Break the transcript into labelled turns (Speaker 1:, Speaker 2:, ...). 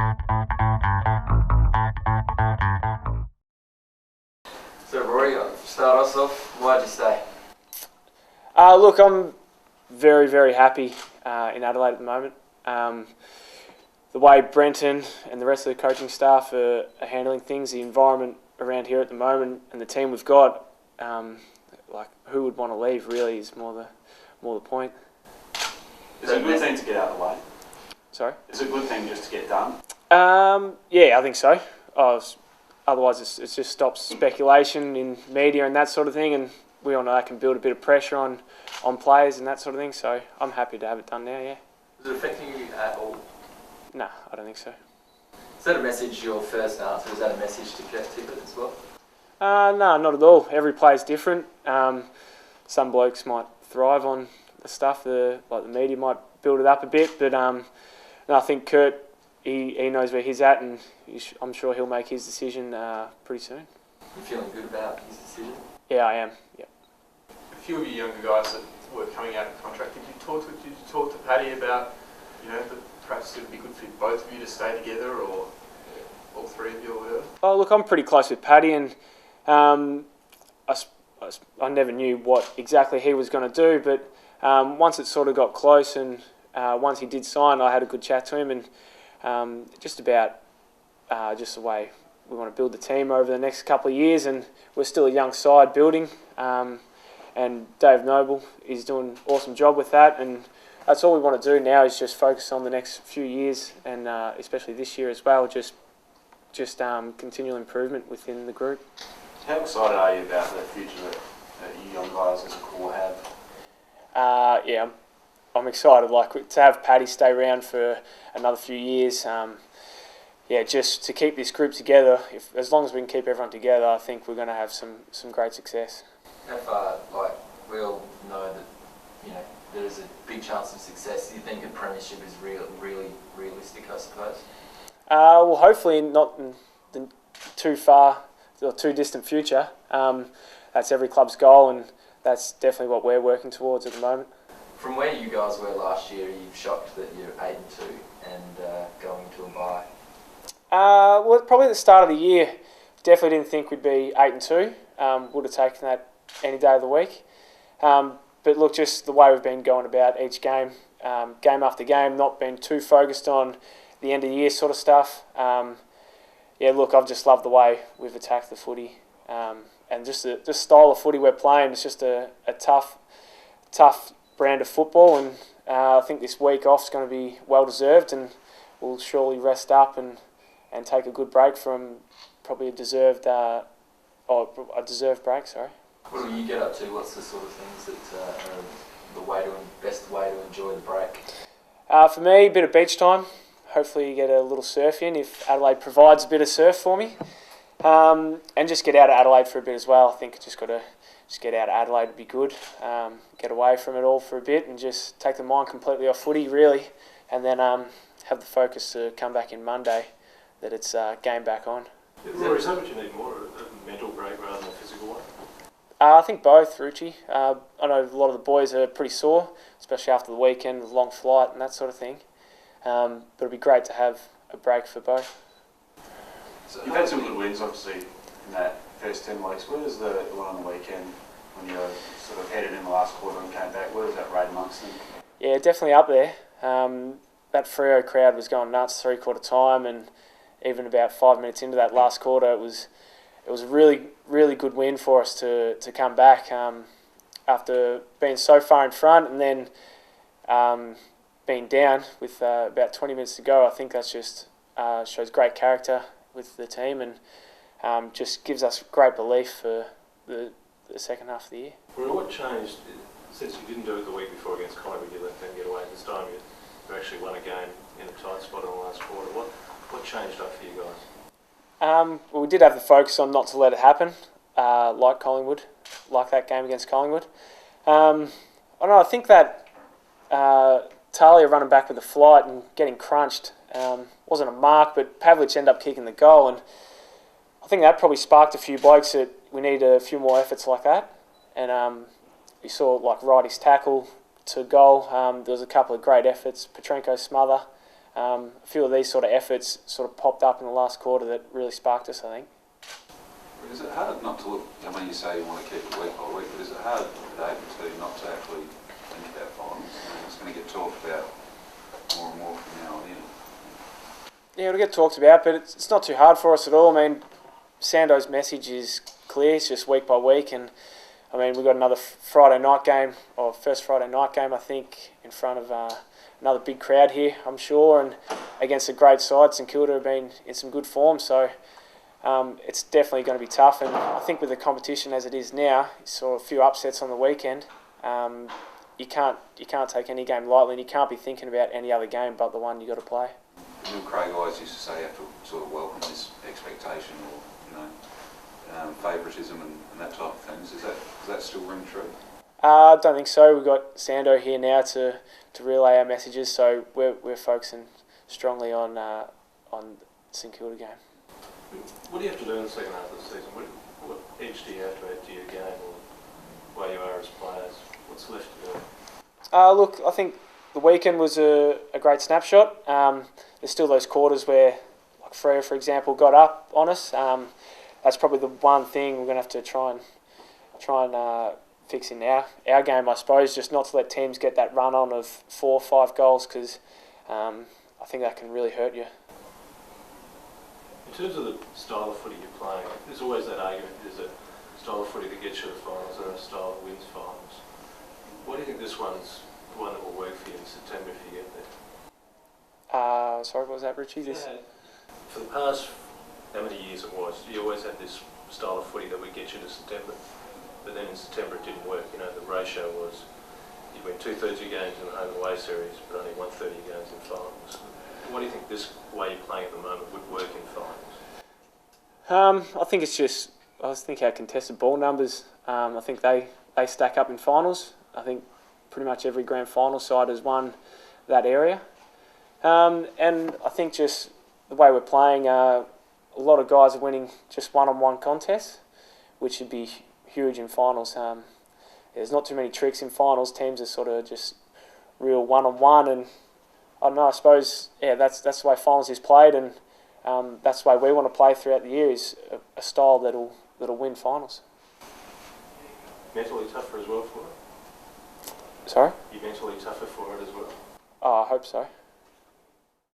Speaker 1: So Rory, start us off. Why'd you stay?
Speaker 2: Look, I'm very, very happy in Adelaide at the moment. The way Brenton and the rest of the coaching staff are handling things, the environment around here at the moment, and the team we've got, who would want to leave really is more the point.
Speaker 3: Is it a good thing to get out of the way?
Speaker 2: Sorry?
Speaker 3: Is it a good thing just to get done?
Speaker 2: Yeah, I think so. Otherwise, it just stops speculation in media and that sort of thing, and we all know that can build a bit of pressure on players and that sort of thing. So I'm happy to have it done now. Yeah.
Speaker 1: Is it affecting you at all?
Speaker 2: No, I don't think so.
Speaker 1: Is that a message, your first answer, is that a message to Tippett as well?
Speaker 2: No, not at all. Every player's different. Some blokes might thrive on the stuff, the media might build it up a bit, but no, I think Kurt, he knows where he's at, and I'm sure he'll make his decision pretty soon.
Speaker 1: You feeling good about his decision?
Speaker 2: Yeah, I am. Yeah.
Speaker 4: A few of you younger guys that were coming out of contract, did you talk to Paddy about, that perhaps it would be good for both of you to stay together, or all three of you, or whatever?
Speaker 2: Oh, look, I'm pretty close with Paddy, and I never knew what exactly he was going to do, but once it sort of got close, and once he did sign, I had a good chat to him, and just about just the way we want to build the team over the next couple of years, and we're still a young side building, and Dave Noble is doing an awesome job with that, and that's all we want to do now is just focus on the next few years, and especially this year as well, just continual improvement within the group.
Speaker 3: How excited are you about the future that you young guys as a core have?
Speaker 2: Yeah, I'm excited. To have Paddy stay around for another few years. Just to keep this group together. As long as we can keep everyone together, I think we're going to have some great success.
Speaker 1: How far, we all know that, there's a big chance of success. Do you think a premiership is really realistic, I suppose?
Speaker 2: Well, hopefully not in the too far or too distant future. That's every club's goal, and that's definitely what we're working towards at the moment.
Speaker 1: From where you guys were last year, are you shocked that you're 8-2 and going to a bye?
Speaker 2: Well, probably at the start of the year, definitely didn't think we'd be 8-2. Would have taken that any day of the week. But look, just the way we've been going about each game, game after game, not being too focused on the end of the year sort of stuff. Look, I've just loved the way we've attacked the footy, and just the style of footy we're playing. It's just a tough brand of football, and I think this week off is going to be well deserved, and we'll surely rest up and take a good break from probably a deserved break. Sorry.
Speaker 1: What do you get up to? What's the sort of things that are the best way to enjoy the break?
Speaker 2: For me, a bit of beach time. Hopefully you get a little surf in if Adelaide provides a bit of surf for me. And just get out of Adelaide for a bit as well. I think just got to get out of Adelaide would be good. Get away from it all for a bit and just take the mind completely off footy, really. And then have the focus to come back in Monday, that it's game back on.
Speaker 4: Rory, is that what you need more, a mental break rather than a physical one?
Speaker 2: I think both, Ruchi. I know a lot of the boys are pretty sore, especially after the weekend, the long flight and that sort of thing. But it'd be great to have a break for both.
Speaker 3: So you've had some good wins, obviously, in that first 10 weeks. Where does the one on the weekend, when you were sort of headed in the last quarter and came back, where does that rate amongst them? Yeah,
Speaker 2: definitely up there. That Freo crowd was going nuts 3/4 time, and even about 5 minutes into that last quarter, it was a really, really good win for us to come back after being so far in front and then being down with about 20 minutes to go. I think that's just shows great character with the team, and just gives us great belief for the second half of the year.
Speaker 4: Well, what changed since you didn't do it the week before against Collingwood? You let them get away this time. You actually won a game in a tight spot in the last quarter. What changed up for you guys?
Speaker 2: Well, we did have the focus on not to let it happen, like Collingwood, like that game against Collingwood. I don't know, I think that Talia running back with the flight and getting crunched wasn't a mark, but Pavlich ended up kicking the goal, and I think that probably sparked a few blokes that we need a few more efforts like that. And you saw like Righty's tackle to goal. There was a couple of great efforts. Petrenko's smother. A few of these sort of efforts sort of popped up in the last quarter that really sparked us, I think.
Speaker 5: Is it hard not to look, I mean, you say you want to keep it week by week, but is it hard today to not to actually think about finals? I mean, it's going to get talked about more and more from now on in.
Speaker 2: Yeah, it'll get talked about, but it's not too hard for us at all. I mean, Sando's message is clear. It's just week by week, and I mean, we've got another Friday night game, or first Friday night game, I think, in front of another big crowd here, I'm sure, and against a great side. St Kilda have been in some good form, so it's definitely going to be tough. And I think with the competition as it is now, you saw a few upsets on the weekend. You can't take any game lightly, and you can't be thinking about any other game but the one you got to play.
Speaker 5: The New Craig guys used to say you have to sort of welcome this expectation or, favouritism and that type of things. Does that still ring true?
Speaker 2: I don't think so. We've got Sando here now to relay our messages, so we're focusing strongly on St Kilda game.
Speaker 6: What do you have to do in the second half of the season? What edge do you have to add to your game, or where you are as players? What's left to do?
Speaker 2: Look, I think the weekend was a great snapshot. There's still those quarters where, like Freo, for example, got up on us. That's probably the one thing we're going to have to try and fix in our game, I suppose, just not to let teams get that run on of 4 or 5 goals, because I think that can really hurt you.
Speaker 6: In terms of the style of footy you're playing, there's always that argument, there's a style of footy that gets you to finals and a style that wins finals. What do you think this one's the one that will work for you in September if you get there?
Speaker 2: Sorry, what was that, Richie?
Speaker 6: For the past, how many years it was, you always had this style of footy that would get you to September, but then in September it didn't work. The ratio was you'd win 2/3 of your games in the home and away series, but only 1/3 of your games in finals. What do you think this way you're playing at the moment would work in finals?
Speaker 2: I think it's just, I think our contested ball numbers, I think they stack up in finals. I think pretty much every grand final side has won that area. And I think just the way we're playing, a lot of guys are winning just one-on-one contests, which would be huge in finals. There's not too many tricks in finals. Teams are sort of just real one-on-one, and I don't know, I suppose, yeah, that's the way finals is played, and that's the way we want to play throughout the year, is a style that'll win finals.
Speaker 6: Mentally tougher as well for it?
Speaker 2: Sorry?
Speaker 6: You're mentally tougher for it as well?
Speaker 2: Oh, I hope so.